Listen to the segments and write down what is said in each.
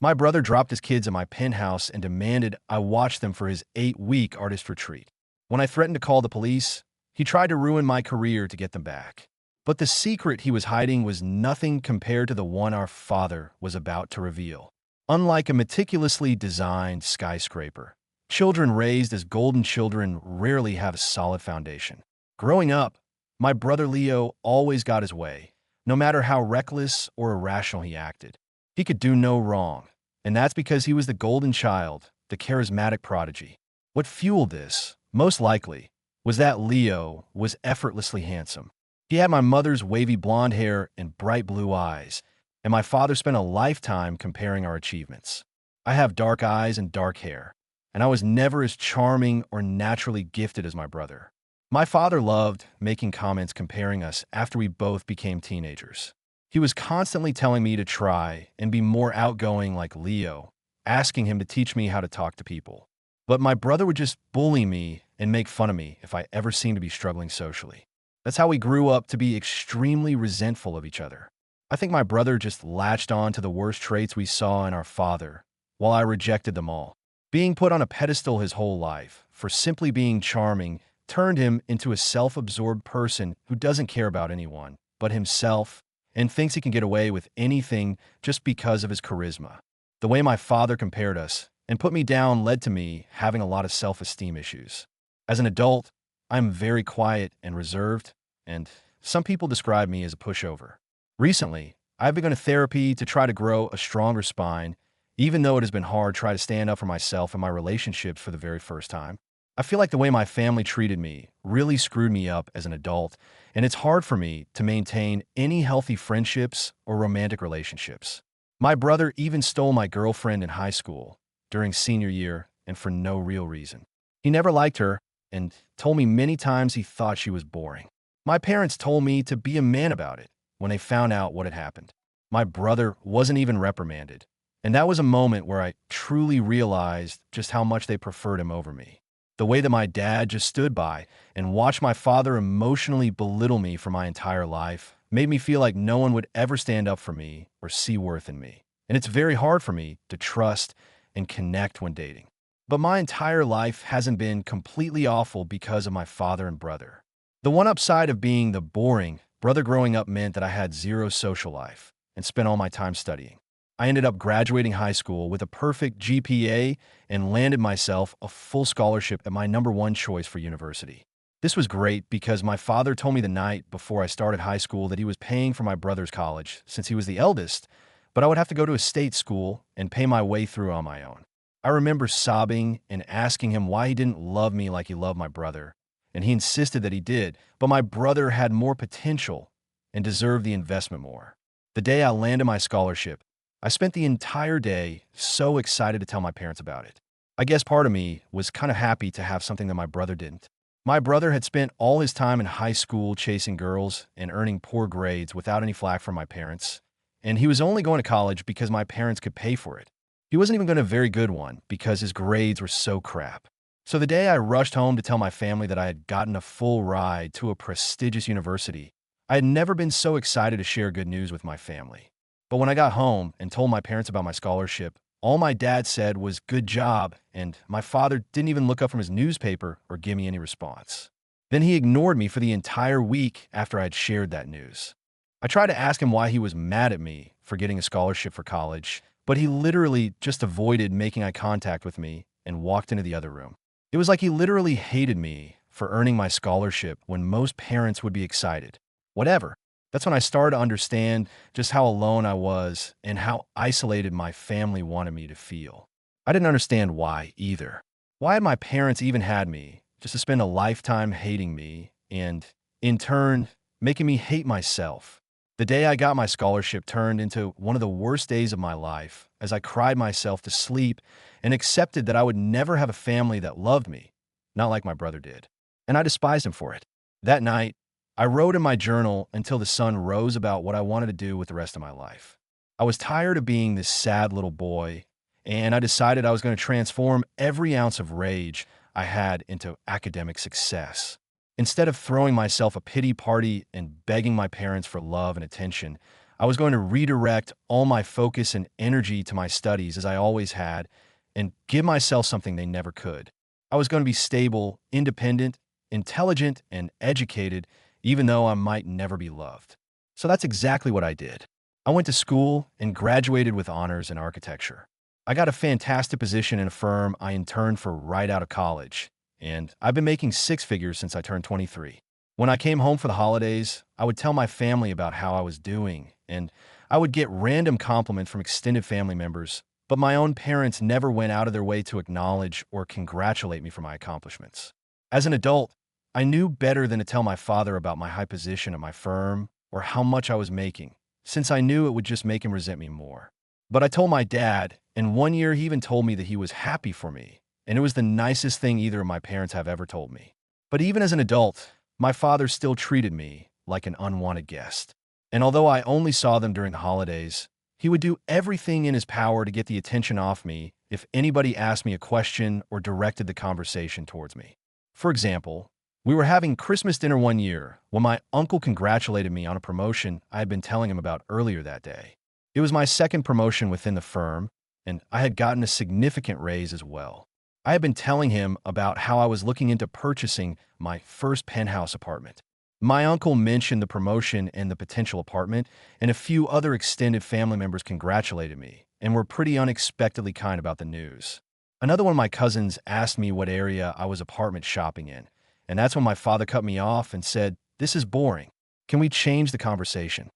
My brother dropped his kids at my penthouse and demanded I watch them for his 8-week artist retreat. When I threatened to call the police, he tried to ruin my career to get them back. But the secret he was hiding was nothing compared to the one our father was about to reveal. Unlike a meticulously designed skyscraper, children raised as golden children rarely have a solid foundation. Growing up, my brother Leo always got his way, no matter how reckless or irrational he acted. He could do no wrong, and that's because he was the golden child, the charismatic prodigy. What fueled this, most likely, was that Leo was effortlessly handsome. He had my mother's wavy blonde hair and bright blue eyes, and my father spent a lifetime comparing our achievements. I have dark eyes and dark hair, and I was never as charming or naturally gifted as my brother. My father loved making comments comparing us after we both became teenagers. He was constantly telling me to try and be more outgoing like Leo, asking him to teach me how to talk to people. But my brother would just bully me and make fun of me if I ever seemed to be struggling socially. That's how we grew up to be extremely resentful of each other. I think my brother just latched on to the worst traits we saw in our father, while I rejected them all. Being put on a pedestal his whole life for simply being charming turned him into a self-absorbed person who doesn't care about anyone but himself and thinks he can get away with anything just because of his charisma. The way my father compared us and put me down led to me having a lot of self-esteem issues. As an adult, I'm very quiet and reserved, and some people describe me as a pushover. Recently, I've begun a therapy to try to grow a stronger spine, even though it has been hard to try to stand up for myself and my relationships for the very first time. I feel like the way my family treated me really screwed me up as an adult, and it's hard for me to maintain any healthy friendships or romantic relationships. My brother even stole my girlfriend in high school during senior year and for no real reason. He never liked her and told me many times he thought she was boring. My parents told me to be a man about it when they found out what had happened. My brother wasn't even reprimanded, and that was a moment where I truly realized just how much they preferred him over me. The way that my dad just stood by and watched my father emotionally belittle me for my entire life made me feel like no one would ever stand up for me or see worth in me. And it's very hard for me to trust and connect when dating. But my entire life hasn't been completely awful because of my father and brother. The one upside of being the boring brother growing up meant that I had zero social life and spent all my time studying. I ended up graduating high school with a perfect GPA and landed myself a full scholarship at my #1 choice for university. This was great because my father told me the night before I started high school that he was paying for my brother's college since he was the eldest, but I would have to go to a state school and pay my way through on my own. I remember sobbing and asking him why he didn't love me like he loved my brother, and he insisted that he did, but my brother had more potential and deserved the investment more. The day I landed my scholarship, I spent the entire day so excited to tell my parents about it. I guess part of me was kind of happy to have something that my brother didn't. My brother had spent all his time in high school chasing girls and earning poor grades without any flack from my parents, and he was only going to college because my parents could pay for it. He wasn't even going to a very good one because his grades were so crap. So the day I rushed home to tell my family that I had gotten a full ride to a prestigious university, I had never been so excited to share good news with my family. But when I got home and told my parents about my scholarship, all my dad said was "good job," and my father didn't even look up from his newspaper or give me any response. Then he ignored me for the entire week after I had shared that news. I tried to ask him why he was mad at me for getting a scholarship for college, but he literally just avoided making eye contact with me and walked into the other room. It was like he literally hated me for earning my scholarship when most parents would be excited. Whatever. That's when I started to understand just how alone I was and how isolated my family wanted me to feel. I didn't understand why either. Why had my parents even had me just to spend a lifetime hating me and, in turn, making me hate myself? The day I got my scholarship turned into one of the worst days of my life as I cried myself to sleep and accepted that I would never have a family that loved me, not like my brother did. And I despised him for it. That night, I wrote in my journal until the sun rose about what I wanted to do with the rest of my life. I was tired of being this sad little boy, and I decided I was going to transform every ounce of rage I had into academic success. Instead of throwing myself a pity party and begging my parents for love and attention, I was going to redirect all my focus and energy to my studies as I always had and give myself something they never could. I was going to be stable, independent, intelligent, and educated, even though I might never be loved. So that's exactly what I did. I went to school and graduated with honors in architecture. I got a fantastic position in a firm I interned for right out of college, and I've been making six figures since I turned 23. When I came home for the holidays, I would tell my family about how I was doing, and I would get random compliments from extended family members, but my own parents never went out of their way to acknowledge or congratulate me for my accomplishments. As an adult, I knew better than to tell my father about my high position at my firm or how much I was making, since I knew it would just make him resent me more. But I told my dad, and one year he even told me that he was happy for me, and it was the nicest thing either of my parents have ever told me. But even as an adult, my father still treated me like an unwanted guest. And although I only saw them during the holidays, he would do everything in his power to get the attention off me if anybody asked me a question or directed the conversation towards me. For example, we were having Christmas dinner one year when my uncle congratulated me on a promotion I had been telling him about earlier that day. It was my second promotion within the firm, and I had gotten a significant raise as well. I had been telling him about how I was looking into purchasing my first penthouse apartment. My uncle mentioned the promotion and the potential apartment, and a few other extended family members congratulated me and were pretty unexpectedly kind about the news. Another one of my cousins asked me what area I was apartment shopping in, and that's when my father cut me off and said, "This is boring. Can we change the conversation?"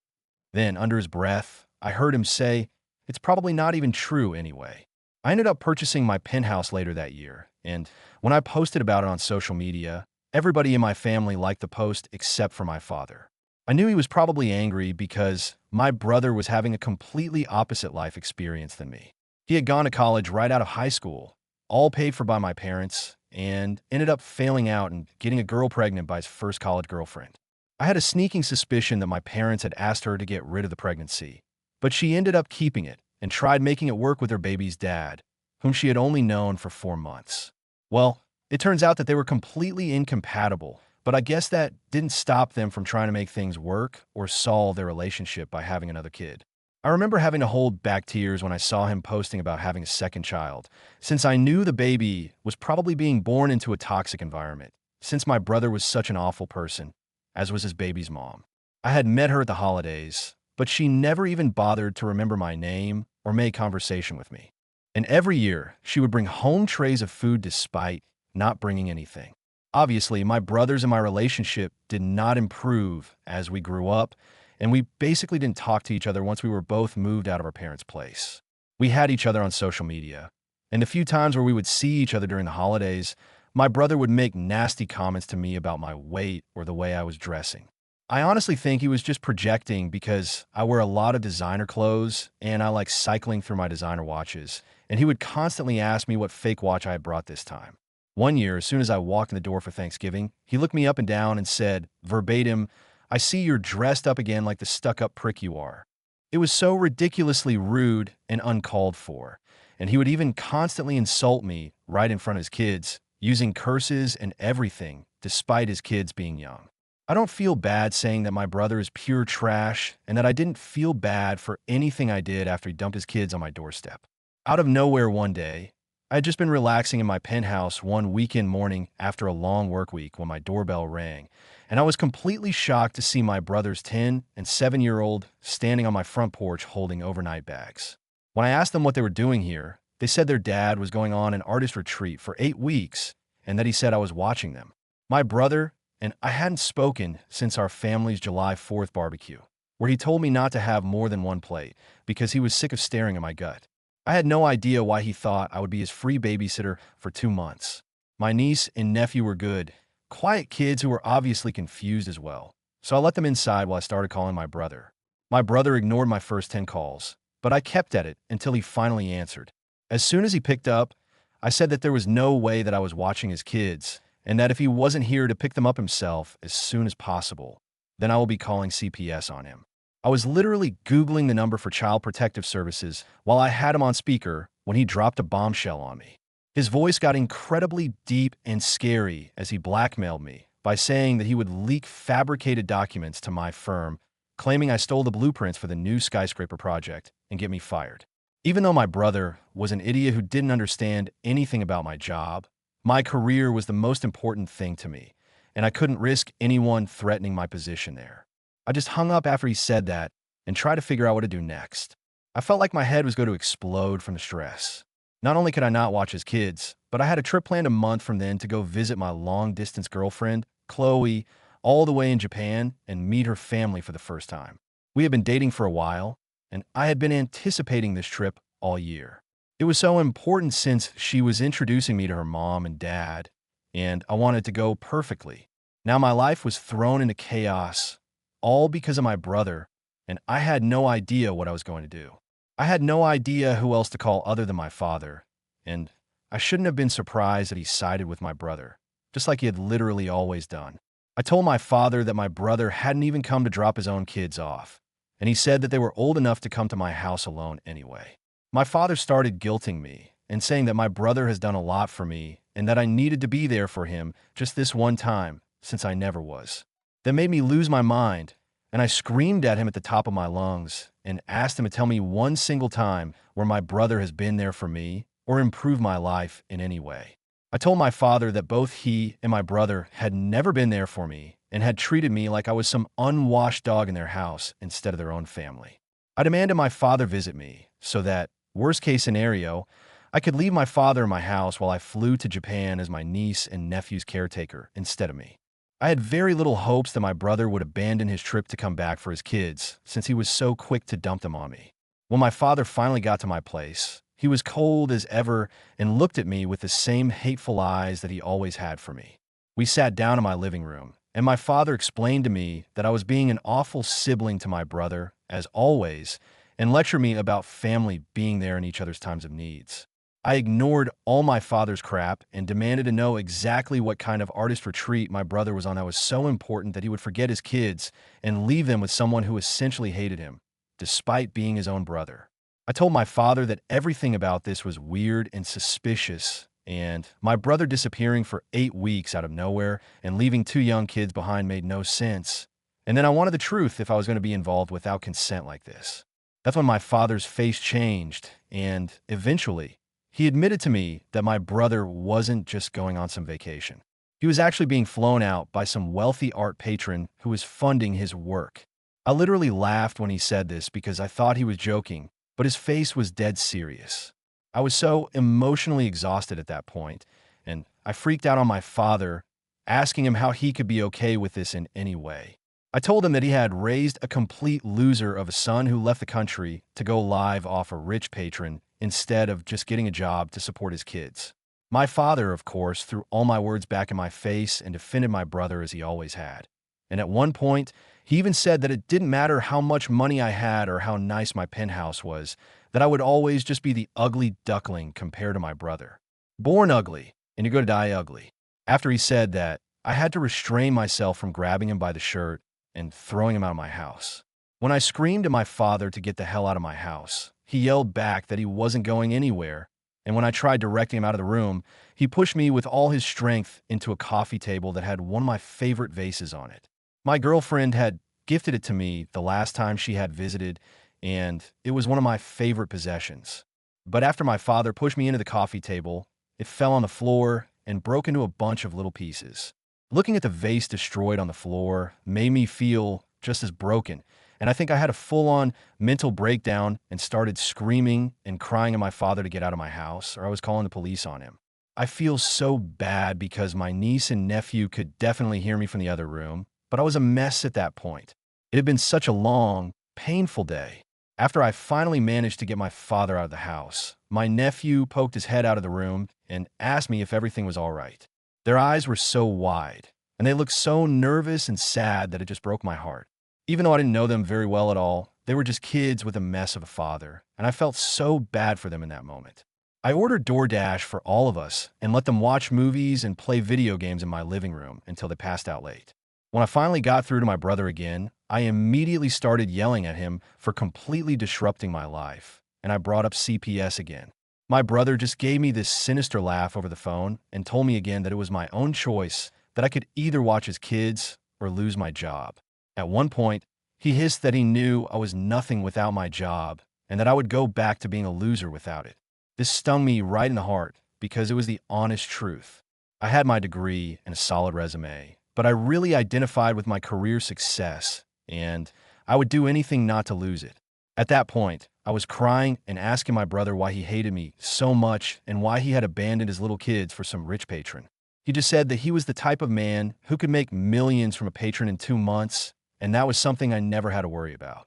Then, under his breath, I heard him say, "It's probably not even true anyway." I ended up purchasing my penthouse later that year, and when I posted about it on social media, everybody in my family liked the post except for my father. I knew he was probably angry because my brother was having a completely opposite life experience than me. He had gone to college right out of high school, all paid for by my parents, and ended up failing out and getting a girl pregnant by his first college girlfriend. I had a sneaking suspicion that my parents had asked her to get rid of the pregnancy, but she ended up keeping it and tried making it work with her baby's dad, whom she had only known for 4 months. Well, it turns out that they were completely incompatible, but I guess that didn't stop them from trying to make things work or solve their relationship by having another kid. I remember having to hold back tears when I saw him posting about having a second child, since I knew the baby was probably being born into a toxic environment, since my brother was such an awful person, as was his baby's mom. I had met her at the holidays, but she never even bothered to remember my name or make conversation with me. And every year, she would bring home trays of food despite not bringing anything. Obviously, my brothers and my relationship did not improve as we grew up, and we basically didn't talk to each other once we were both moved out of our parents' place. We had each other on social media, and the few times where we would see each other during the holidays, my brother would make nasty comments to me about my weight or the way I was dressing. I honestly think he was just projecting because I wear a lot of designer clothes and I like cycling through my designer watches, and he would constantly ask me what fake watch I had brought this time. One year, as soon as I walked in the door for Thanksgiving, he looked me up and down and said, verbatim, "I see you're dressed up again like the stuck-up prick you are." It was so ridiculously rude and uncalled for, and he would even constantly insult me right in front of his kids, using curses and everything, despite his kids being young. I don't feel bad saying that my brother is pure trash and that I didn't feel bad for anything I did after he dumped his kids on my doorstep. Out of nowhere one day, I had just been relaxing in my penthouse one weekend morning after a long work week when my doorbell rang, and I was completely shocked to see my brother's 10 and 7-year-old standing on my front porch holding overnight bags. When I asked them what they were doing here, they said their dad was going on an artist retreat for 8 weeks and that he said I was watching them. My brother and I hadn't spoken since our family's July 4th barbecue, where he told me not to have more than one plate because he was sick of staring at my gut. I had no idea why he thought I would be his free babysitter for 2 months. My niece and nephew were good, quiet kids who were obviously confused as well, so I let them inside while I started calling my brother. My brother ignored my first 10 calls, but I kept at it until he finally answered. As soon as he picked up, I said that there was no way that I was watching his kids, and that if he wasn't here to pick them up himself as soon as possible, then I will be calling CPS on him. I was literally Googling the number for Child Protective Services while I had him on speaker when he dropped a bombshell on me. His voice got incredibly deep and scary as he blackmailed me by saying that he would leak fabricated documents to my firm claiming I stole the blueprints for the new skyscraper project and get me fired. Even though my brother was an idiot who didn't understand anything about my job, my career was the most important thing to me, and I couldn't risk anyone threatening my position there. I just hung up after he said that and tried to figure out what to do next. I felt like my head was going to explode from the stress. Not only could I not watch his kids, but I had a trip planned a month from then to go visit my long-distance girlfriend, Chloe, all the way in Japan and meet her family for the first time. We had been dating for a while, and I had been anticipating this trip all year. It was so important since she was introducing me to her mom and dad, and I wanted to go perfectly. Now my life was thrown into chaos, all because of my brother, and I had no idea what I was going to do. I had no idea who else to call other than my father, and I shouldn't have been surprised that he sided with my brother, just like he had literally always done. I told my father that my brother hadn't even come to drop his own kids off, and he said that they were old enough to come to my house alone anyway. My father started guilting me and saying that my brother has done a lot for me and that I needed to be there for him just this one time, since I never was. That made me lose my mind, and I screamed at him at the top of my lungs and asked him to tell me one single time where my brother has been there for me or improved my life in any way. I told my father that both he and my brother had never been there for me and had treated me like I was some unwashed dog in their house instead of their own family. I demanded my father visit me so that, worst case scenario, I could leave my father in my house while I flew to Japan as my niece and nephew's caretaker instead of me. I had very little hopes that my brother would abandon his trip to come back for his kids, since he was so quick to dump them on me. When my father finally got to my place, he was cold as ever and looked at me with the same hateful eyes that he always had for me. We sat down in my living room, and my father explained to me that I was being an awful sibling to my brother, as always, and lectured me about family being there in each other's times of needs. I ignored all my father's crap and demanded to know exactly what kind of artist retreat my brother was on that was so important that he would forget his kids and leave them with someone who essentially hated him, despite being his own brother. I told my father that everything about this was weird and suspicious, and my brother disappearing for 8 weeks out of nowhere and leaving 2 young kids behind made no sense. And then I wanted the truth if I was going to be involved without consent like this. That's when my father's face changed, and eventually, he admitted to me that my brother wasn't just going on some vacation. He was actually being flown out by some wealthy art patron who was funding his work. I literally laughed when he said this because I thought he was joking, but his face was dead serious. I was so emotionally exhausted at that point, and I freaked out on my father, asking him how he could be okay with this in any way. I told him that he had raised a complete loser of a son who left the country to go live off a rich patron instead of just getting a job to support his kids. My father, of course, threw all my words back in my face and defended my brother as he always had. And at one point, he even said that it didn't matter how much money I had or how nice my penthouse was, that I would always just be the ugly duckling compared to my brother. Born ugly, and you're going to die ugly. After he said that, I had to restrain myself from grabbing him by the shirt and throwing him out of my house. When I screamed at my father to get the hell out of my house, he yelled back that he wasn't going anywhere, and when I tried directing him out of the room, he pushed me with all his strength into a coffee table that had one of my favorite vases on it. My girlfriend had gifted it to me the last time she had visited, and it was one of my favorite possessions. But after my father pushed me into the coffee table, it fell on the floor and broke into a bunch of little pieces. Looking at the vase destroyed on the floor made me feel just as broken, and I think I had a full-on mental breakdown and started screaming and crying at my father to get out of my house, or I was calling the police on him. I feel so bad because my niece and nephew could definitely hear me from the other room, but I was a mess at that point. It had been such a long, painful day. After I finally managed to get my father out of the house, my nephew poked his head out of the room and asked me if everything was all right. Their eyes were so wide, and they looked so nervous and sad that it just broke my heart. Even though I didn't know them very well at all, they were just kids with a mess of a father, and I felt so bad for them in that moment. I ordered DoorDash for all of us and let them watch movies and play video games in my living room until they passed out late. When I finally got through to my brother again, I immediately started yelling at him for completely disrupting my life, and I brought up CPS again. My brother just gave me this sinister laugh over the phone and told me again that it was my own choice, that I could either watch his kids or lose my job. At one point, He hissed that he knew I was nothing without my job and that I would go back to being a loser without it. This stung me right in the heart because it was the honest truth. I had my degree and a solid resume, but I really identified with my career success, and I would do anything not to lose it. At that point, I was crying and asking my brother why he hated me so much and why he had abandoned his little kids for some rich patron. He just said that he was the type of man who could make millions from a patron in 2 months, and that was something I never had to worry about.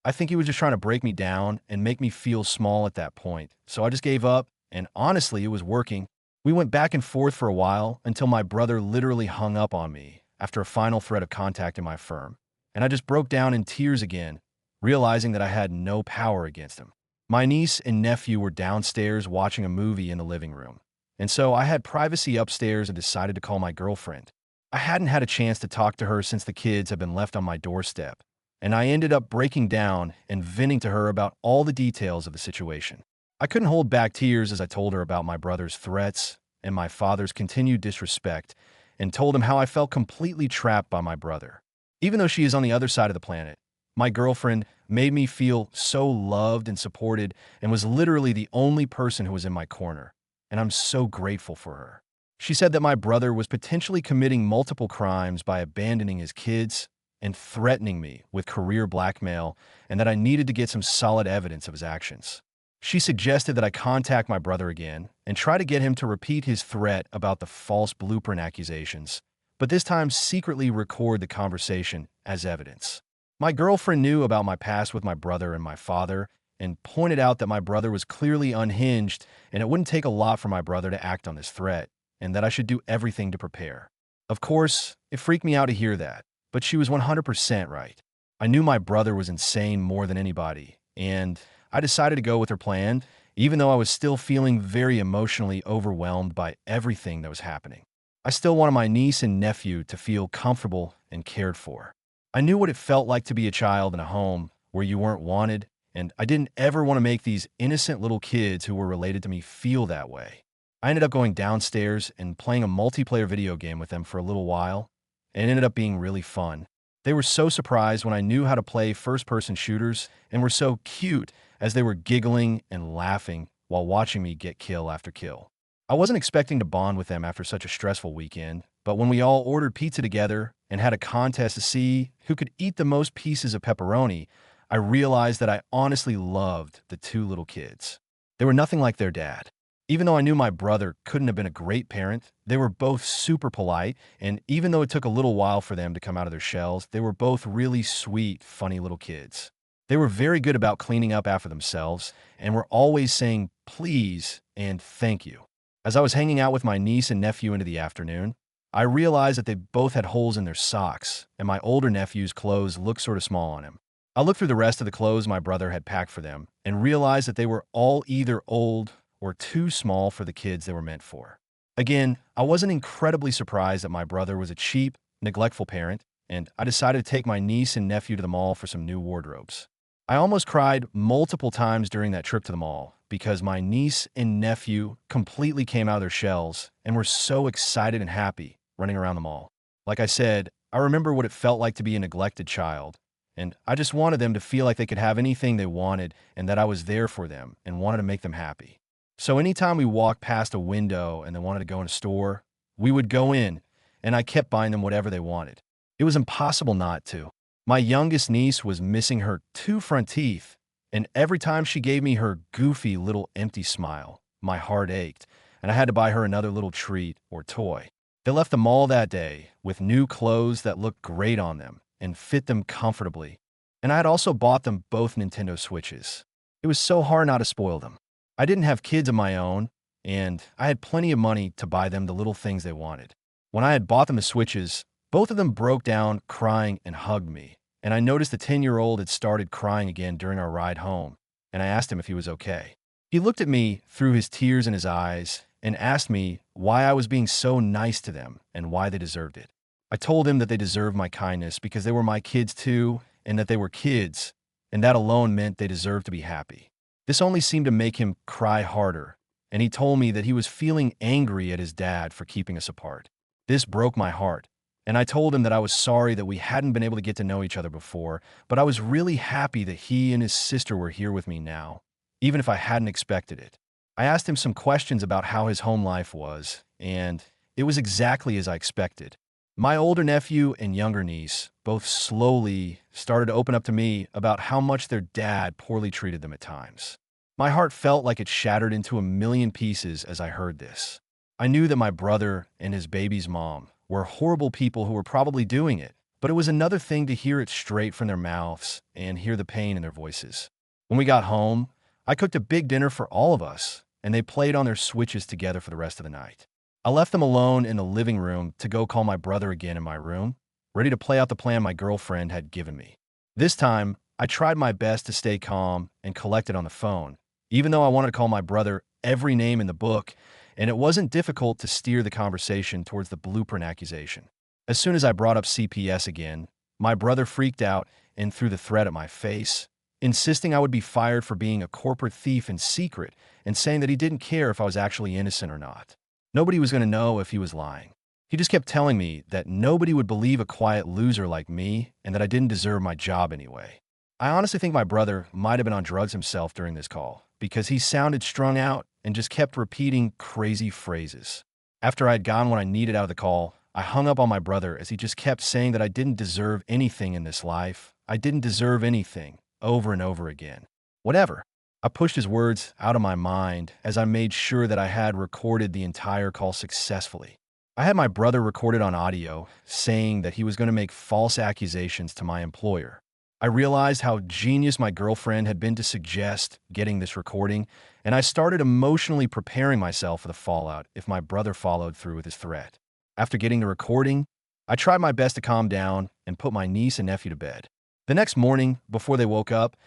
I think he was just trying to break me down and make me feel small at that point, so I just gave up, and honestly, it was working. We went back and forth for a while until my brother literally hung up on me after a final threat of contacting my firm, and I just broke down in tears again, realizing that I had no power against him. My niece and nephew were downstairs watching a movie in the living room, and so I had privacy upstairs and decided to call my girlfriend. I hadn't had a chance to talk to her since the kids had been left on my doorstep, and I ended up breaking down and venting to her about all the details of the situation. I couldn't hold back tears as I told her about my brother's threats and my father's continued disrespect, and told him how I felt completely trapped by my brother. Even though she is on the other side of the planet, my girlfriend made me feel so loved and supported and was literally the only person who was in my corner, and I'm so grateful for her. She said that my brother was potentially committing multiple crimes by abandoning his kids and threatening me with career blackmail, and that I needed to get some solid evidence of his actions. She suggested that I contact my brother again and try to get him to repeat his threat about the false blueprint accusations, but this time secretly record the conversation as evidence. My girlfriend knew about my past with my brother and my father and pointed out that my brother was clearly unhinged and it wouldn't take a lot for my brother to act on this threat, and that I should do everything to prepare. Of course, it freaked me out to hear that, but she was 100% right. I knew my brother was insane more than anybody, and I decided to go with her plan, even though I was still feeling very emotionally overwhelmed by everything that was happening. I still wanted my niece and nephew to feel comfortable and cared for. I knew what it felt like to be a child in a home where you weren't wanted, and I didn't ever want to make these innocent little kids who were related to me feel that way. I ended up going downstairs and playing a multiplayer video game with them for a little while, and it ended up being really fun. They were so surprised when I knew how to play first-person shooters and were so cute as they were giggling and laughing while watching me get kill after kill. I wasn't expecting to bond with them after such a stressful weekend, but when we all ordered pizza together and had a contest to see who could eat the most pieces of pepperoni, I realized that I honestly loved the two little kids. They were nothing like their dad. Even though I knew my brother couldn't have been a great parent, they were both super polite, and even though it took a little while for them to come out of their shells, they were both really sweet, funny little kids. They were very good about cleaning up after themselves and were always saying please and thank you. As I was hanging out with my niece and nephew into the afternoon, I realized that they both had holes in their socks, and my older nephew's clothes looked sort of small on him. I looked through the rest of the clothes my brother had packed for them and realized that they were all either old or too small for the kids they were meant for. Again, I wasn't incredibly surprised that my brother was a cheap, neglectful parent, and I decided to take my niece and nephew to the mall for some new wardrobes. I almost cried multiple times during that trip to the mall because my niece and nephew completely came out of their shells and were so excited and happy running around the mall. Like I said, I remember what it felt like to be a neglected child, and I just wanted them to feel like they could have anything they wanted and that I was there for them and wanted to make them happy. So anytime we walked past a window and they wanted to go in a store, we would go in, and I kept buying them whatever they wanted. It was impossible not to. My youngest niece was missing her 2 front teeth, and every time she gave me her goofy little empty smile, my heart ached, and I had to buy her another little treat or toy. They left the mall that day with new clothes that looked great on them and fit them comfortably, and I had also bought them both Nintendo Switches. It was so hard not to spoil them. I didn't have kids of my own, and I had plenty of money to buy them the little things they wanted. When I had bought them the Switches, both of them broke down crying and hugged me, and I noticed the 10-year-old had started crying again during our ride home, and I asked him if he was okay. He looked at me through his tears in his eyes and asked me why I was being so nice to them and why they deserved it. I told him that they deserved my kindness because they were my kids too, and that they were kids, and that alone meant they deserved to be happy. This only seemed to make him cry harder, and he told me that he was feeling angry at his dad for keeping us apart. This broke my heart, and I told him that I was sorry that we hadn't been able to get to know each other before, but I was really happy that he and his sister were here with me now, even if I hadn't expected it. I asked him some questions about how his home life was, and it was exactly as I expected. My older nephew and younger niece both slowly started to open up to me about how much their dad poorly treated them at times. My heart felt like it shattered into a million pieces as I heard this. I knew that my brother and his baby's mom were horrible people who were probably doing it, but it was another thing to hear it straight from their mouths and hear the pain in their voices. When we got home, I cooked a big dinner for all of us, and they played on their Switches together for the rest of the night. I left them alone in the living room to go call my brother again in my room, ready to play out the plan my girlfriend had given me. This time, I tried my best to stay calm and collected on the phone, even though I wanted to call my brother every name in the book, and it wasn't difficult to steer the conversation towards the blueprint accusation. As soon as I brought up CPS again, my brother freaked out and threw the threat at my face, insisting I would be fired for being a corporate thief in secret and saying that he didn't care if I was actually innocent or not. Nobody was going to know if he was lying. He just kept telling me that nobody would believe a quiet loser like me and that I didn't deserve my job anyway. I honestly think my brother might have been on drugs himself during this call because he sounded strung out and just kept repeating crazy phrases. After I had gotten what I needed out of the call, I hung up on my brother as he just kept saying that I didn't deserve anything in this life. I didn't deserve anything, over and over again. Whatever. I pushed his words out of my mind as I made sure that I had recorded the entire call successfully. I had my brother recorded on audio saying that he was going to make false accusations to my employer. I realized how genius my girlfriend had been to suggest getting this recording, and I started emotionally preparing myself for the fallout if my brother followed through with his threat. After getting the recording, I tried my best to calm down and put my niece and nephew to bed. The next morning, before they woke up,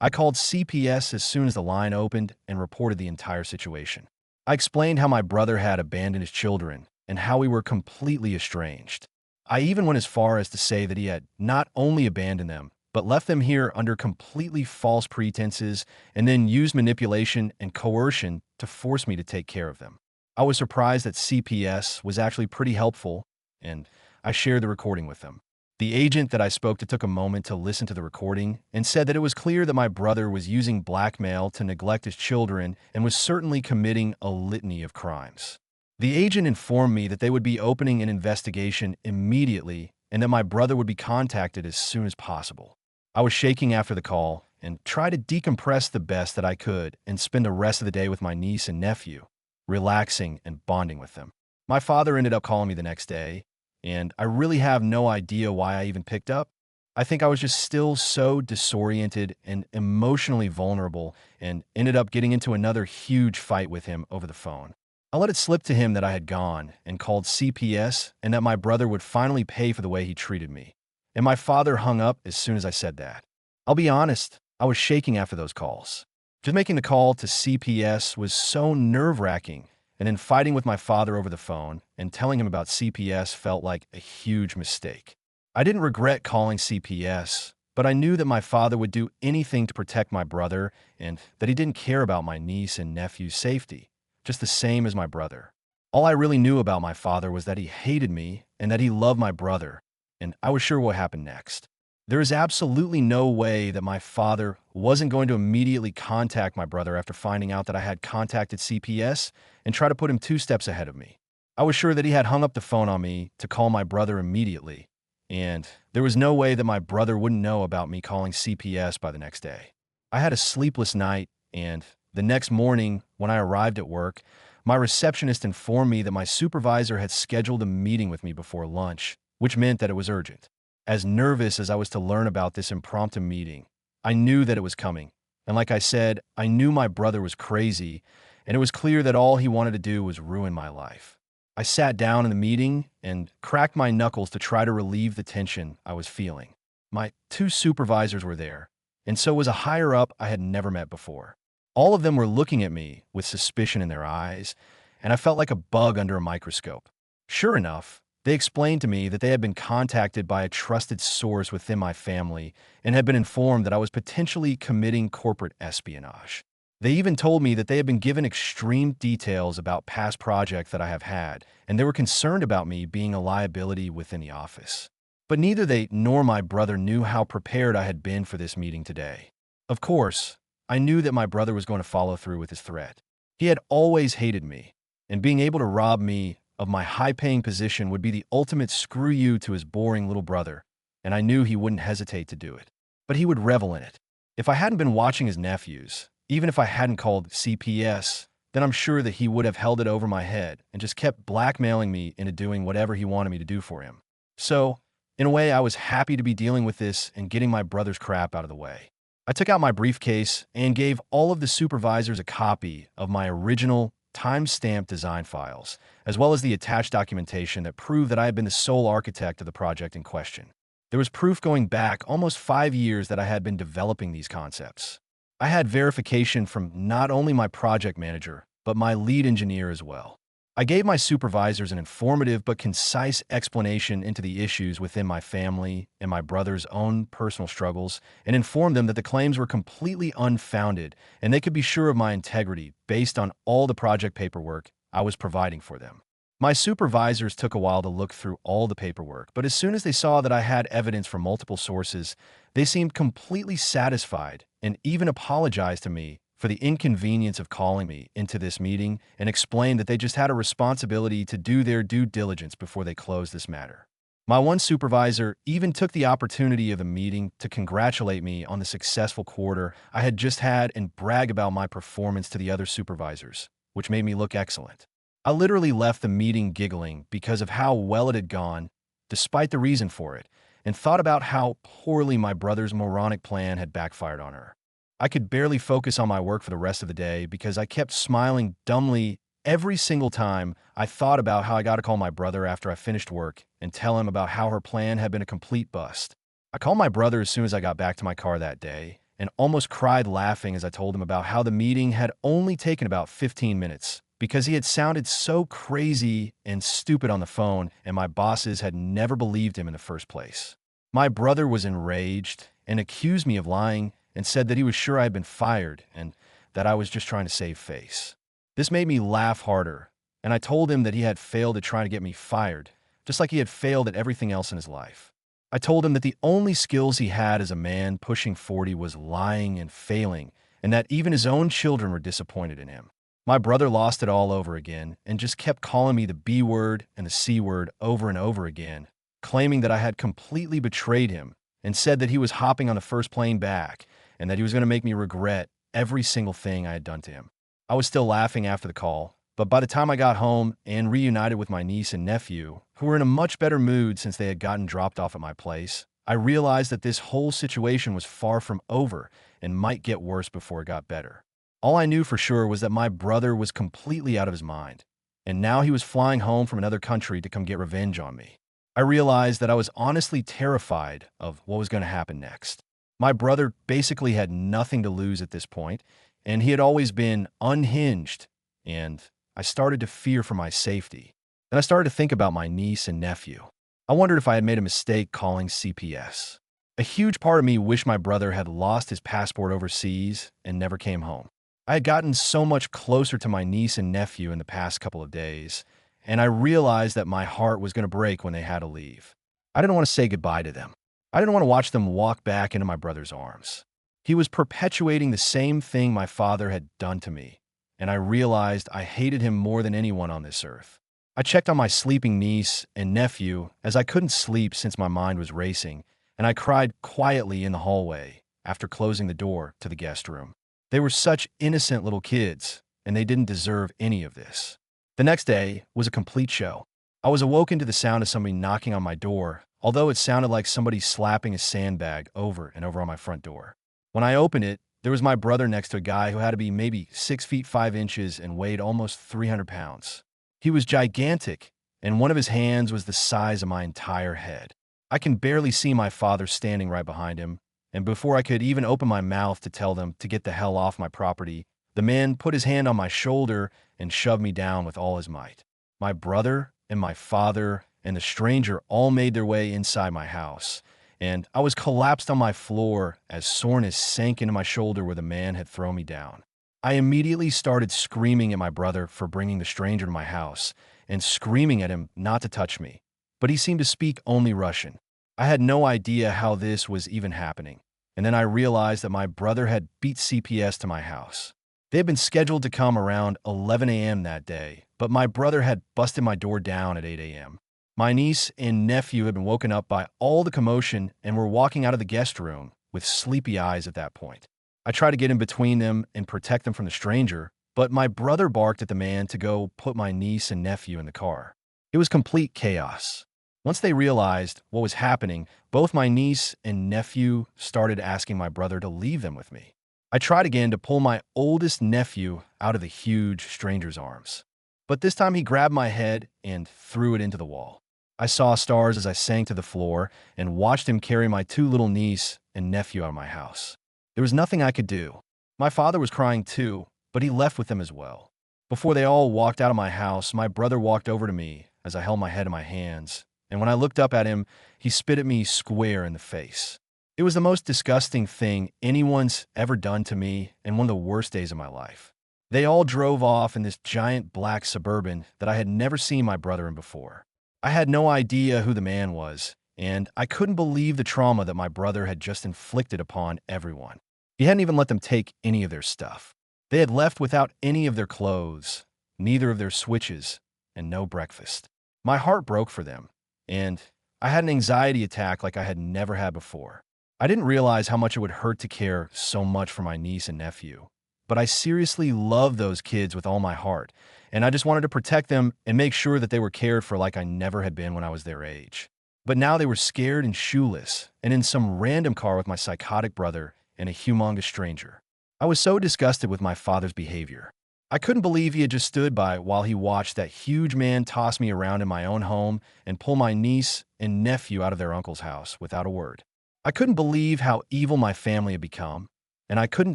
I called CPS as soon as the line opened and reported the entire situation. I explained how my brother had abandoned his children and how we were completely estranged. I even went as far as to say that he had not only abandoned them, but left them here under completely false pretenses and then used manipulation and coercion to force me to take care of them. I was surprised that CPS was actually pretty helpful, and I shared the recording with them. The agent that I spoke to took a moment to listen to the recording and said that it was clear that my brother was using blackmail to neglect his children and was certainly committing a litany of crimes. The agent informed me that they would be opening an investigation immediately and that my brother would be contacted as soon as possible. I was shaking after the call and tried to decompress the best that I could and spend the rest of the day with my niece and nephew, relaxing and bonding with them. My father ended up calling me the next day, and I really have no idea why I even picked up. I think I was just still so disoriented and emotionally vulnerable and ended up getting into another huge fight with him over the phone. I let it slip to him that I had gone and called CPS and that my brother would finally pay for the way he treated me. And my father hung up as soon as I said that. I'll be honest, I was shaking after those calls. Just making the call to CPS was so nerve-wracking, and then fighting with my father over the phone and telling him about CPS felt like a huge mistake. I didn't regret calling CPS, but I knew that my father would do anything to protect my brother and that he didn't care about my niece and nephew's safety, just the same as my brother. All I really knew about my father was that he hated me and that he loved my brother, and I was sure what happened next. There is absolutely no way that my father wasn't going to immediately contact my brother after finding out that I had contacted CPS and try to put him 2 steps ahead of me. I was sure that he had hung up the phone on me to call my brother immediately, and there was no way that my brother wouldn't know about me calling CPS by the next day. I had a sleepless night, and the next morning, when I arrived at work, my receptionist informed me that my supervisor had scheduled a meeting with me before lunch, which meant that it was urgent. As nervous as I was to learn about this impromptu meeting, I knew that it was coming. And like I said, I knew my brother was crazy, and it was clear that all he wanted to do was ruin my life. I sat down in the meeting and cracked my knuckles to try to relieve the tension I was feeling. My 2 supervisors were there, and so was a higher up I had never met before. All of them were looking at me with suspicion in their eyes, and I felt like a bug under a microscope. Sure enough, they explained to me that they had been contacted by a trusted source within my family and had been informed that I was potentially committing corporate espionage. They even told me that they had been given extreme details about past projects that I have had, and they were concerned about me being a liability within the office. But neither they nor my brother knew how prepared I had been for this meeting today. Of course, I knew that my brother was going to follow through with his threat. He had always hated me, and being able to rob me of my high-paying position would be the ultimate screw you to his boring little brother, and I knew he wouldn't hesitate to do it. But he would revel in it. If I hadn't been watching his nephews, even if I hadn't called CPS, then I'm sure that he would have held it over my head and just kept blackmailing me into doing whatever he wanted me to do for him. So, in a way, I was happy to be dealing with this and getting my brother's crap out of the way. I took out my briefcase and gave all of the supervisors a copy of my original time-stamped design files, as well as the attached documentation that proved that I had been the sole architect of the project in question. There was proof going back almost 5 years that I had been developing these concepts. I had verification from not only my project manager, but my lead engineer as well. I gave my supervisors an informative but concise explanation into the issues within my family and my brother's own personal struggles, and informed them that the claims were completely unfounded and they could be sure of my integrity based on all the project paperwork I was providing for them. My supervisors took a while to look through all the paperwork, but as soon as they saw that I had evidence from multiple sources, they seemed completely satisfied and even apologized to me for the inconvenience of calling me into this meeting and explained that they just had a responsibility to do their due diligence before they closed this matter. My one supervisor even took the opportunity of the meeting to congratulate me on the successful quarter I had just had and brag about my performance to the other supervisors, which made me look excellent. I literally left the meeting giggling because of how well it had gone, despite the reason for it, and thought about how poorly my brother's moronic plan had backfired on her. I could barely focus on my work for the rest of the day because I kept smiling dumbly every single time I thought about how I got to call my brother after I finished work and tell him about how her plan had been a complete bust. I called my brother as soon as I got back to my car that day and almost cried laughing as I told him about how the meeting had only taken about 15 minutes because he had sounded so crazy and stupid on the phone and my bosses had never believed him in the first place. My brother was enraged and accused me of lying and said that he was sure I had been fired and that I was just trying to save face. This made me laugh harder, and I told him that he had failed at trying to get me fired, just like he had failed at everything else in his life. I told him that the only skills he had as a man pushing 40 was lying and failing, and that even his own children were disappointed in him. My brother lost it all over again and just kept calling me the B word and the C word over and over again, claiming that I had completely betrayed him and said that he was hopping on the first plane back and that he was going to make me regret every single thing I had done to him. I was still laughing after the call, but by the time I got home and reunited with my niece and nephew, who were in a much better mood since they had gotten dropped off at my place, I realized that this whole situation was far from over and might get worse before it got better. All I knew for sure was that my brother was completely out of his mind, and now he was flying home from another country to come get revenge on me. I realized that I was honestly terrified of what was going to happen next. My brother basically had nothing to lose at this point, and he had always been unhinged, and I started to fear for my safety. Then I started to think about my niece and nephew. I wondered if I had made a mistake calling CPS. A huge part of me wished my brother had lost his passport overseas and never came home. I had gotten so much closer to my niece and nephew in the past couple of days, and I realized that my heart was going to break when they had to leave. I didn't want to say goodbye to them. I didn't want to watch them walk back into my brother's arms. He was perpetuating the same thing my father had done to me, and I realized I hated him more than anyone on this earth. I checked on my sleeping niece and nephew as I couldn't sleep since my mind was racing, and I cried quietly in the hallway after closing the door to the guest room. They were such innocent little kids, and they didn't deserve any of this. The next day was a complete show. I was awoken to the sound of somebody knocking on my door, although it sounded like somebody slapping a sandbag over and over on my front door. When I opened it, there was my brother next to a guy who had to be maybe 6 feet 5 inches and weighed almost 300 pounds. He was gigantic, and one of his hands was the size of my entire head. I can barely see my father standing right behind him, and before I could even open my mouth to tell them to get the hell off my property, the man put his hand on my shoulder and shoved me down with all his might. My brother and my father and the stranger all made their way inside my house, and I was collapsed on my floor as soreness sank into my shoulder where the man had thrown me down. I immediately started screaming at my brother for bringing the stranger to my house and screaming at him not to touch me, but he seemed to speak only Russian. I had no idea how this was even happening, and then I realized that my brother had beat CPS to my house. They had been scheduled to come around 11 a.m. that day, but my brother had busted my door down at 8 a.m. My niece and nephew had been woken up by all the commotion and were walking out of the guest room with sleepy eyes at that point. I tried to get in between them and protect them from the stranger, but my brother barked at the man to go put my niece and nephew in the car. It was complete chaos. Once they realized what was happening, both my niece and nephew started asking my brother to leave them with me. I tried again to pull my oldest nephew out of the huge stranger's arms, but this time he grabbed my head and threw it into the wall. I saw stars as I sank to the floor and watched him carry my two little niece and nephew out of my house. There was nothing I could do. My father was crying too, but he left with them as well. Before they all walked out of my house, my brother walked over to me as I held my head in my hands, and when I looked up at him, he spit at me square in the face. It was the most disgusting thing anyone's ever done to me and one of the worst days of my life. They all drove off in this giant black Suburban that I had never seen my brother in before. I had no idea who the man was, and I couldn't believe the trauma that my brother had just inflicted upon everyone. He hadn't even let them take any of their stuff. They had left without any of their clothes, neither of their switches, and no breakfast. My heart broke for them, and I had an anxiety attack like I had never had before. I didn't realize how much it would hurt to care so much for my niece and nephew, but I seriously loved those kids with all my heart, and I just wanted to protect them and make sure that they were cared for like I never had been when I was their age. But now they were scared and shoeless, and in some random car with my psychotic brother and a humongous stranger. I was so disgusted with my father's behavior. I couldn't believe he had just stood by while he watched that huge man toss me around in my own home and pull my niece and nephew out of their uncle's house without a word. I couldn't believe how evil my family had become, and I couldn't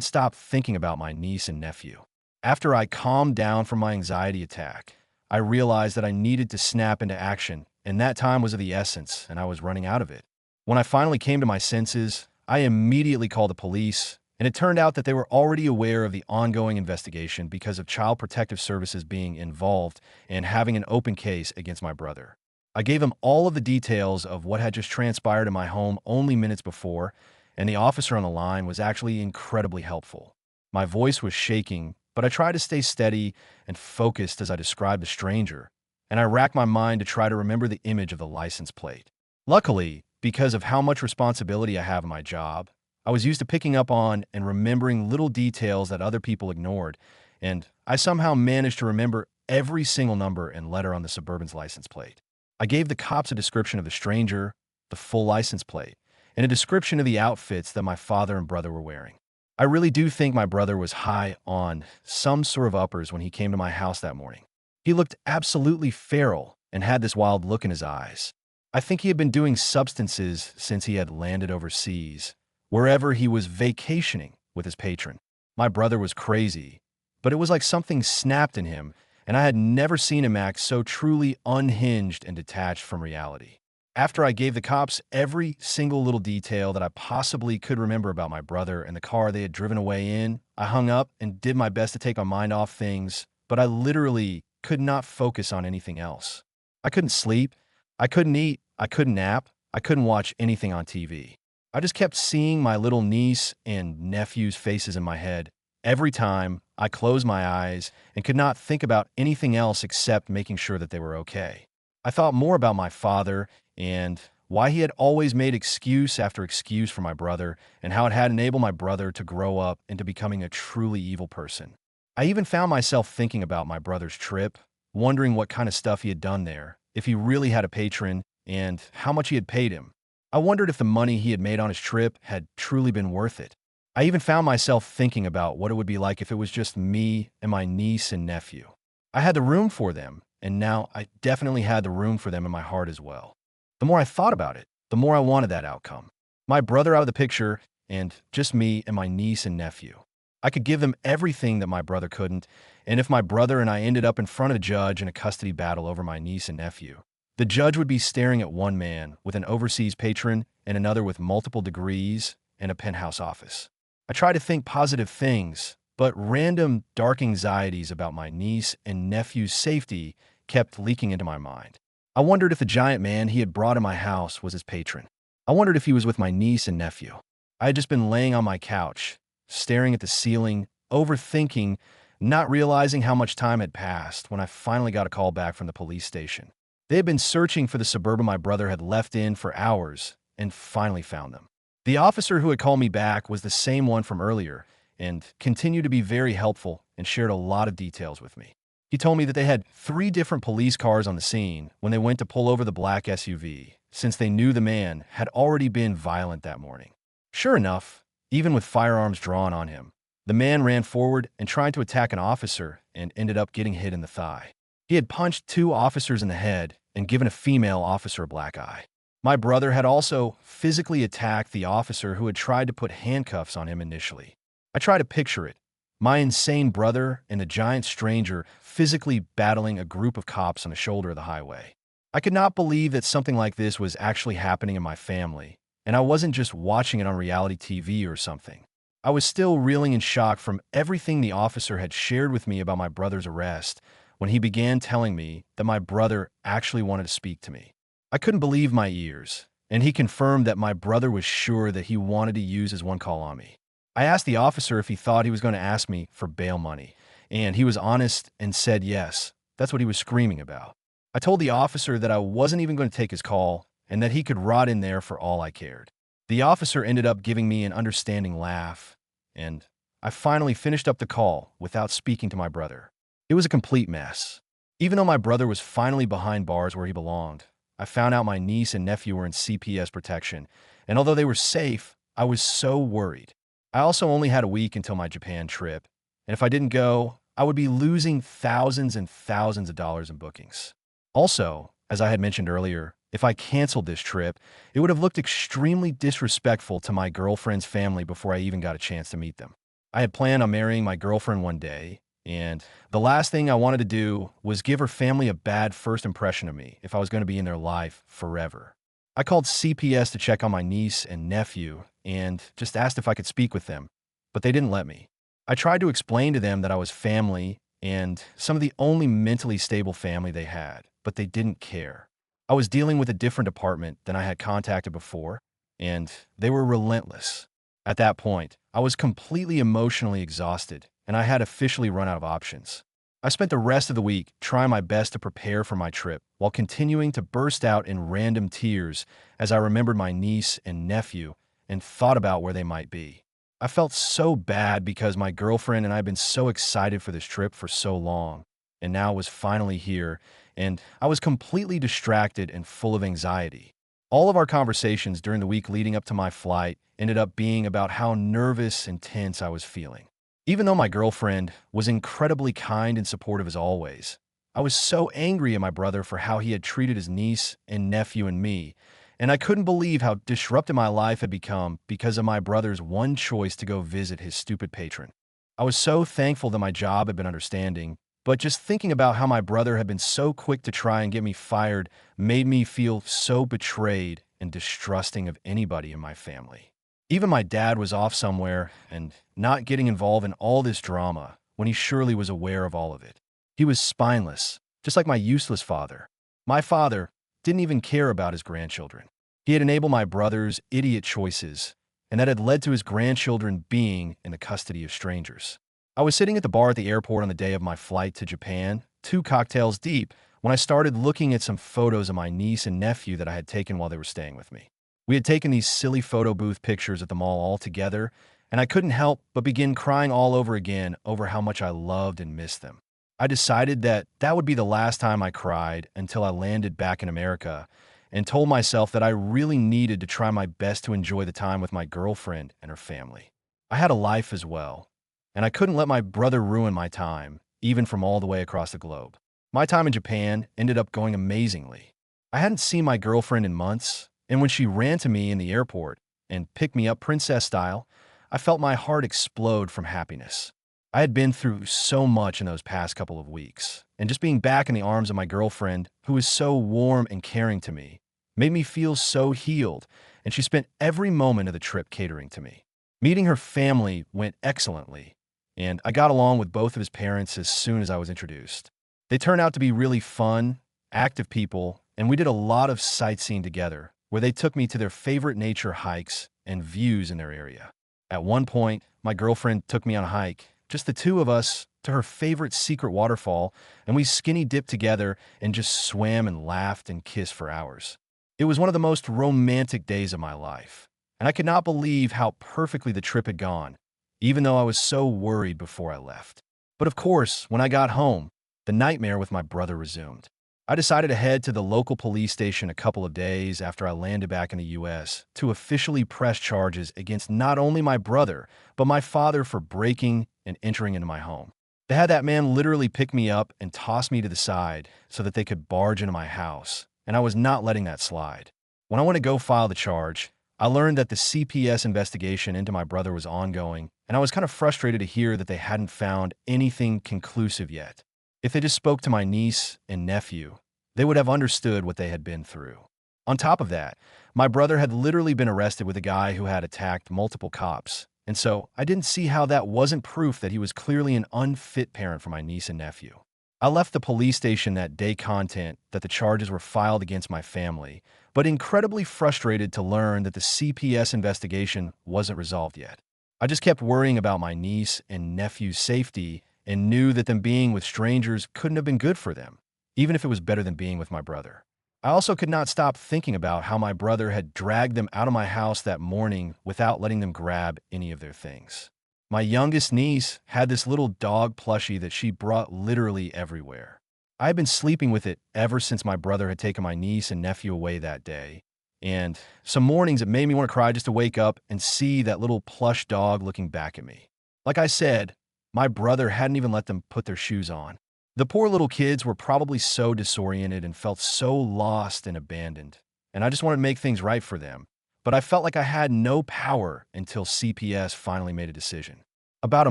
stop thinking about my niece and nephew. After I calmed down from my anxiety attack, I realized that I needed to snap into action, and that time was of the essence, and I was running out of it. When I finally came to my senses, I immediately called the police, and it turned out that they were already aware of the ongoing investigation because of Child Protective Services being involved and having an open case against my brother. I gave them all of the details of what had just transpired in my home only minutes before, and the officer on the line was actually incredibly helpful. My voice was shaking, but I tried to stay steady and focused as I described the stranger, and I racked my mind to try to remember the image of the license plate. Luckily, because of how much responsibility I have in my job, I was used to picking up on and remembering little details that other people ignored, and I somehow managed to remember every single number and letter on the Suburban's license plate. I gave the cops a description of the stranger, the full license plate, and a description of the outfits that my father and brother were wearing. I really do think my brother was high on some sort of uppers when he came to my house that morning. He looked absolutely feral and had this wild look in his eyes. I think he had been doing substances since he had landed overseas, wherever he was vacationing with his patron. My brother was crazy, but it was like something snapped in him, and I had never seen him act so truly unhinged and detached from reality. After I gave the cops every single little detail that I possibly could remember about my brother and the car they had driven away in, I hung up and did my best to take my mind off things, but I literally could not focus on anything else. I couldn't sleep, I couldn't eat, I couldn't nap, I couldn't watch anything on TV. I just kept seeing my little niece and nephew's faces in my head every time I closed my eyes and could not think about anything else except making sure that they were okay. I thought more about my father and why he had always made excuse after excuse for my brother and how it had enabled my brother to grow up into becoming a truly evil person. I even found myself thinking about my brother's trip, wondering what kind of stuff he had done there, if he really had a patron, and how much he had paid him. I wondered if the money he had made on his trip had truly been worth it. I even found myself thinking about what it would be like if it was just me and my niece and nephew. I had the room for them, and now I definitely had the room for them in my heart as well. The more I thought about it, the more I wanted that outcome. My brother out of the picture, and just me and my niece and nephew. I could give them everything that my brother couldn't, and if my brother and I ended up in front of a judge in a custody battle over my niece and nephew, the judge would be staring at one man with an overseas patron and another with multiple degrees and a penthouse office. I tried to think positive things, but random dark anxieties about my niece and nephew's safety kept leaking into my mind. I wondered if the giant man he had brought in my house was his patron. I wondered if he was with my niece and nephew. I had just been laying on my couch, staring at the ceiling, overthinking, not realizing how much time had passed when I finally got a call back from the police station. They had been searching for the Suburban my brother had left in for hours and finally found them. The officer who had called me back was the same one from earlier and continued to be very helpful and shared a lot of details with me. He told me that they had 3 different police cars on the scene when they went to pull over the black SUV, since they knew the man had already been violent that morning. Sure enough, even with firearms drawn on him, the man ran forward and tried to attack an officer and ended up getting hit in the thigh. He had punched 2 officers in the head and given a female officer a black eye. My brother had also physically attacked the officer who had tried to put handcuffs on him initially. I try to picture it. My insane brother and the giant stranger physically battling a group of cops on the shoulder of the highway. I could not believe that something like this was actually happening in my family, and I wasn't just watching it on reality TV or something. I was still reeling in shock from everything the officer had shared with me about my brother's arrest when he began telling me that my brother actually wanted to speak to me. I couldn't believe my ears, and he confirmed that my brother was sure that he wanted to use his one call on me. I asked the officer if he thought he was going to ask me for bail money, and he was honest and said yes, that's what he was screaming about. I told the officer that I wasn't even going to take his call and that he could rot in there for all I cared. The officer ended up giving me an understanding laugh, and I finally finished up the call without speaking to my brother. It was a complete mess. Even though my brother was finally behind bars where he belonged, I found out my niece and nephew were in CPS protection, and although they were safe, I was so worried. I also only had a week until my Japan trip, and if I didn't go, I would be losing thousands and thousands of dollars in bookings. Also, as I had mentioned earlier, if I canceled this trip, it would have looked extremely disrespectful to my girlfriend's family before I even got a chance to meet them. I had planned on marrying my girlfriend one day, and the last thing I wanted to do was give her family a bad first impression of me if I was going to be in their life forever. I called CPS to check on my niece and nephew and just asked if I could speak with them, but they didn't let me. I tried to explain to them that I was family and some of the only mentally stable family they had, but they didn't care. I was dealing with a different department than I had contacted before, and they were relentless. At that point, I was completely emotionally exhausted, and I had officially run out of options. I spent the rest of the week trying my best to prepare for my trip while continuing to burst out in random tears as I remembered my niece and nephew and thought about where they might be. I felt so bad because my girlfriend and I had been so excited for this trip for so long, and now it was finally here, and I was completely distracted and full of anxiety. All of our conversations during the week leading up to my flight ended up being about how nervous and tense I was feeling. Even though my girlfriend was incredibly kind and supportive as always, I was so angry at my brother for how he had treated his niece and nephew and me, and I couldn't believe how disrupted my life had become because of my brother's one choice to go visit his stupid patron. I was so thankful that my job had been understanding, but just thinking about how my brother had been so quick to try and get me fired made me feel so betrayed and distrusting of anybody in my family. Even my dad was off somewhere and not getting involved in all this drama when he surely was aware of all of it. He was spineless, just like my useless father. My father didn't even care about his grandchildren. He had enabled my brother's idiot choices, and that had led to his grandchildren being in the custody of strangers. I was sitting at the bar at the airport on the day of my flight to Japan, 2 cocktails deep, when I started looking at some photos of my niece and nephew that I had taken while they were staying with me. We had taken these silly photo booth pictures at the mall all together, and I couldn't help but begin crying all over again over how much I loved and missed them. I decided that that would be the last time I cried until I landed back in America, and told myself that I really needed to try my best to enjoy the time with my girlfriend and her family. I had a life as well, and I couldn't let my brother ruin my time, even from all the way across the globe. My time in Japan ended up going amazingly. I hadn't seen my girlfriend in months, and when she ran to me in the airport and picked me up princess style, I felt my heart explode from happiness. I had been through so much in those past couple of weeks, and just being back in the arms of my girlfriend, who was so warm and caring to me, made me feel so healed, and she spent every moment of the trip catering to me. Meeting her family went excellently, and I got along with both of his parents as soon as I was introduced. They turned out to be really fun, active people, and we did a lot of sightseeing together, where they took me to their favorite nature hikes and views in their area. At one point, my girlfriend took me on a hike, just the two of us, to her favorite secret waterfall, and we skinny dipped together and just swam and laughed and kissed for hours. It was one of the most romantic days of my life, and I could not believe how perfectly the trip had gone, even though I was so worried before I left. But of course, when I got home, the nightmare with my brother resumed. I decided to head to the local police station a couple of days after I landed back in the US to officially press charges against not only my brother, but my father for breaking and entering into my home. They had that man literally pick me up and toss me to the side so that they could barge into my house, and I was not letting that slide. When I went to go file the charge, I learned that the CPS investigation into my brother was ongoing, and I was kind of frustrated to hear that they hadn't found anything conclusive yet. If they just spoke to my niece and nephew, they would have understood what they had been through. On top of that, my brother had literally been arrested with a guy who had attacked multiple cops, and so I didn't see how that wasn't proof that he was clearly an unfit parent for my niece and nephew. I left the police station that day content that the charges were filed against my family, but incredibly frustrated to learn that the CPS investigation wasn't resolved yet. I just kept worrying about my niece and nephew's safety and knew that them being with strangers couldn't have been good for them, even if it was better than being with my brother. I also could not stop thinking about how my brother had dragged them out of my house that morning without letting them grab any of their things. My youngest niece had this little dog plushie that she brought literally everywhere. I had been sleeping with it ever since my brother had taken my niece and nephew away that day, and some mornings it made me want to cry just to wake up and see that little plush dog looking back at me. Like I said, my brother hadn't even let them put their shoes on. The poor little kids were probably so disoriented and felt so lost and abandoned, and I just wanted to make things right for them. But I felt like I had no power until CPS finally made a decision. About a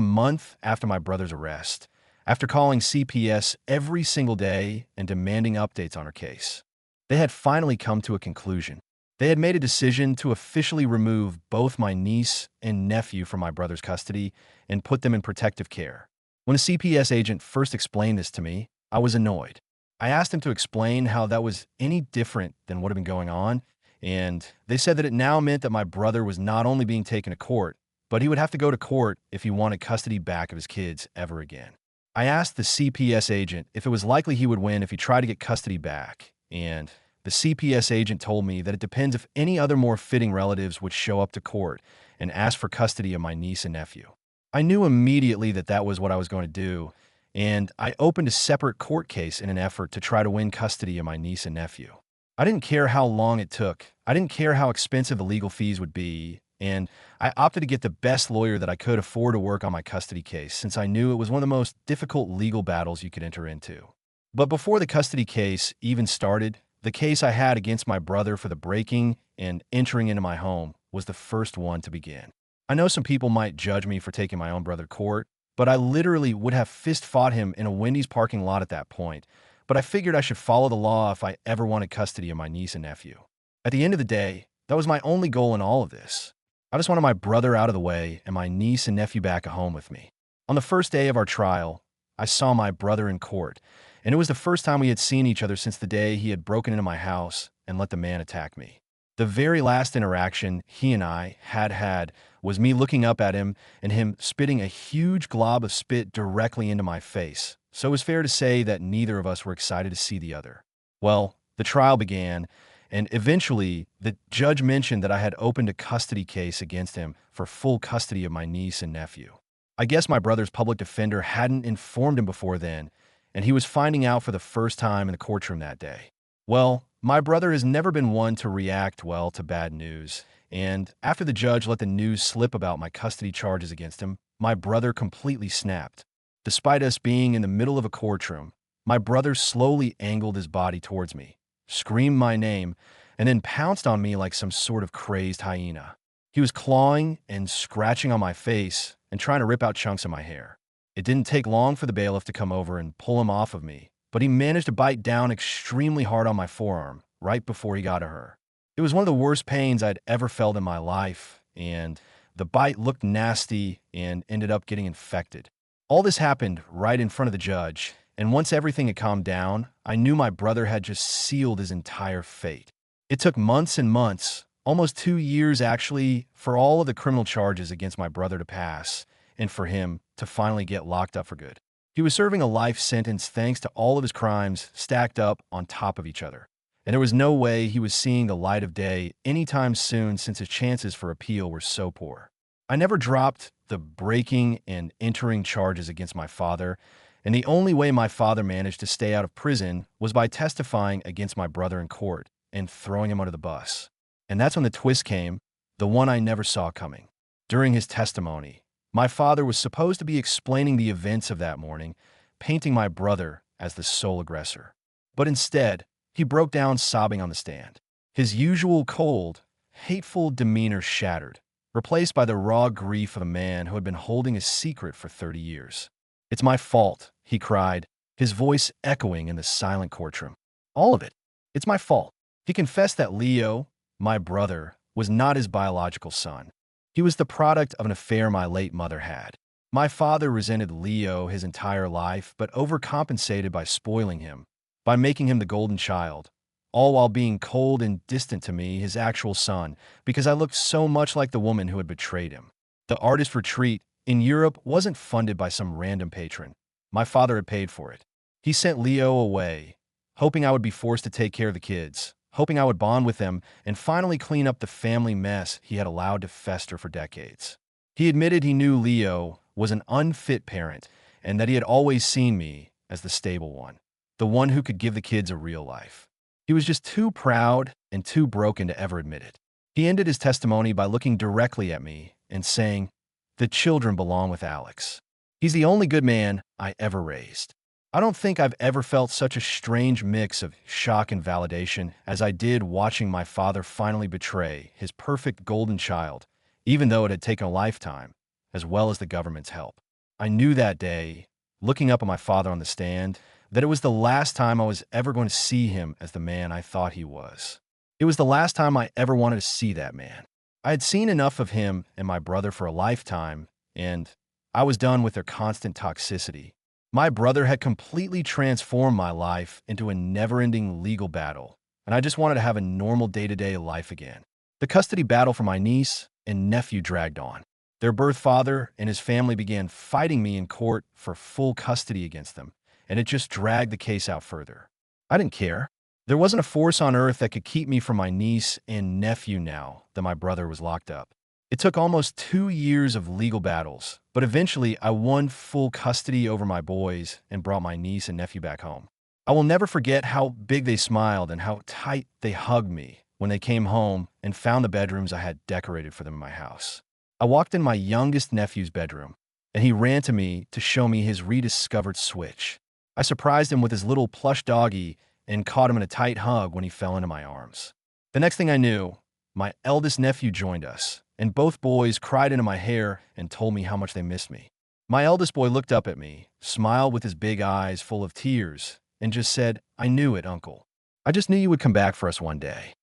month after my brother's arrest, after calling CPS every single day and demanding updates on her case, they had finally come to a conclusion. They had made a decision to officially remove both my niece and nephew from my brother's custody and put them in protective care. When a CPS agent first explained this to me, I was annoyed. I asked him to explain how that was any different than what had been going on, and they said that it now meant that my brother was not only being taken to court, but he would have to go to court if he wanted custody back of his kids ever again. I asked the CPS agent if it was likely he would win if he tried to get custody back, and the CPS agent told me that it depends if any other more fitting relatives would show up to court and ask for custody of my niece and nephew. I knew immediately that that was what I was going to do, and I opened a separate court case in an effort to try to win custody of my niece and nephew. I didn't care how long it took. I didn't care how expensive the legal fees would be, and I opted to get the best lawyer that I could afford to work on my custody case since I knew it was one of the most difficult legal battles you could enter into. But before the custody case even started, the case I had against my brother for the breaking and entering into my home was the first one to begin. I know some people might judge me for taking my own brother to court, but I literally would have fist fought him in a Wendy's parking lot at that point, but I figured I should follow the law if I ever wanted custody of my niece and nephew. At the end of the day, that was my only goal in all of this. I just wanted my brother out of the way and my niece and nephew back at home with me. On the first day of our trial, I saw my brother in court, and it was the first time we had seen each other since the day he had broken into my house and let the man attack me. The very last interaction he and I had was me looking up at him and him spitting a huge glob of spit directly into my face, so it was fair to say that neither of us were excited to see the other. Well, the trial began, and eventually the judge mentioned that I had opened a custody case against him for full custody of my niece and nephew. I guess my brother's public defender hadn't informed him before then, and he was finding out for the first time in the courtroom that day. Well, my brother has never been one to react well to bad news, and after the judge let the news slip about my custody charges against him, my brother completely snapped. Despite us being in the middle of a courtroom, my brother slowly angled his body towards me, screamed my name, and then pounced on me like some sort of crazed hyena. He was clawing and scratching on my face and trying to rip out chunks of my hair. It didn't take long for the bailiff to come over and pull him off of me, but he managed to bite down extremely hard on my forearm right before he got to her. It was one of the worst pains I'd ever felt in my life, and the bite looked nasty and ended up getting infected. All this happened right in front of the judge, and once everything had calmed down, I knew my brother had just sealed his entire fate. It took months and months, almost 2 years actually, for all of the criminal charges against my brother to pass, and for him to finally get locked up for good. He was serving a life sentence thanks to all of his crimes stacked up on top of each other. And there was no way he was seeing the light of day anytime soon since his chances for appeal were so poor. I never dropped the breaking and entering charges against my father, and the only way my father managed to stay out of prison was by testifying against my brother in court and throwing him under the bus. And that's when the twist came, the one I never saw coming. During his testimony, my father was supposed to be explaining the events of that morning, painting my brother as the sole aggressor. But instead, he broke down sobbing on the stand. His usual cold, hateful demeanor shattered, replaced by the raw grief of a man who had been holding a secret for 30 years. "It's my fault," he cried, his voice echoing in the silent courtroom. "All of it. It's my fault." He confessed that Leo, my brother, was not his biological son. He was the product of an affair my late mother had. My father resented Leo his entire life, but overcompensated by spoiling him, by making him the golden child, all while being cold and distant to me, his actual son, because I looked so much like the woman who had betrayed him. The artist retreat in Europe wasn't funded by some random patron. My father had paid for it. He sent Leo away, hoping I would be forced to take care of the kids, hoping I would bond with them and finally clean up the family mess he had allowed to fester for decades. He admitted he knew Leo was an unfit parent and that he had always seen me as the stable one, the one who could give the kids a real life. He was just too proud and too broken to ever admit it. He ended his testimony by looking directly at me and saying, "The children belong with Alex. He's the only good man I ever raised." I don't think I've ever felt such a strange mix of shock and validation as I did watching my father finally betray his perfect golden child, even though it had taken a lifetime, as well as the government's help. I knew that day, looking up at my father on the stand, that it was the last time I was ever going to see him as the man I thought he was. It was the last time I ever wanted to see that man. I had seen enough of him and my brother for a lifetime, and I was done with their constant toxicity. My brother had completely transformed my life into a never-ending legal battle, and I just wanted to have a normal day-to-day life again. The custody battle for my niece and nephew dragged on. Their birth father and his family began fighting me in court for full custody against them, and it just dragged the case out further. I didn't care. There wasn't a force on earth that could keep me from my niece and nephew now that my brother was locked up. It took almost 2 years of legal battles, but eventually I won full custody over my boys and brought my niece and nephew back home. I will never forget how big they smiled and how tight they hugged me when they came home and found the bedrooms I had decorated for them in my house. I walked in my youngest nephew's bedroom, and he ran to me to show me his rediscovered Switch. I surprised him with his little plush doggy and caught him in a tight hug when he fell into my arms. The next thing I knew, my eldest nephew joined us, and both boys cried into my hair and told me how much they missed me. My eldest boy looked up at me, smiled with his big eyes full of tears, and just said, "I knew it, Uncle. I just knew you would come back for us one day."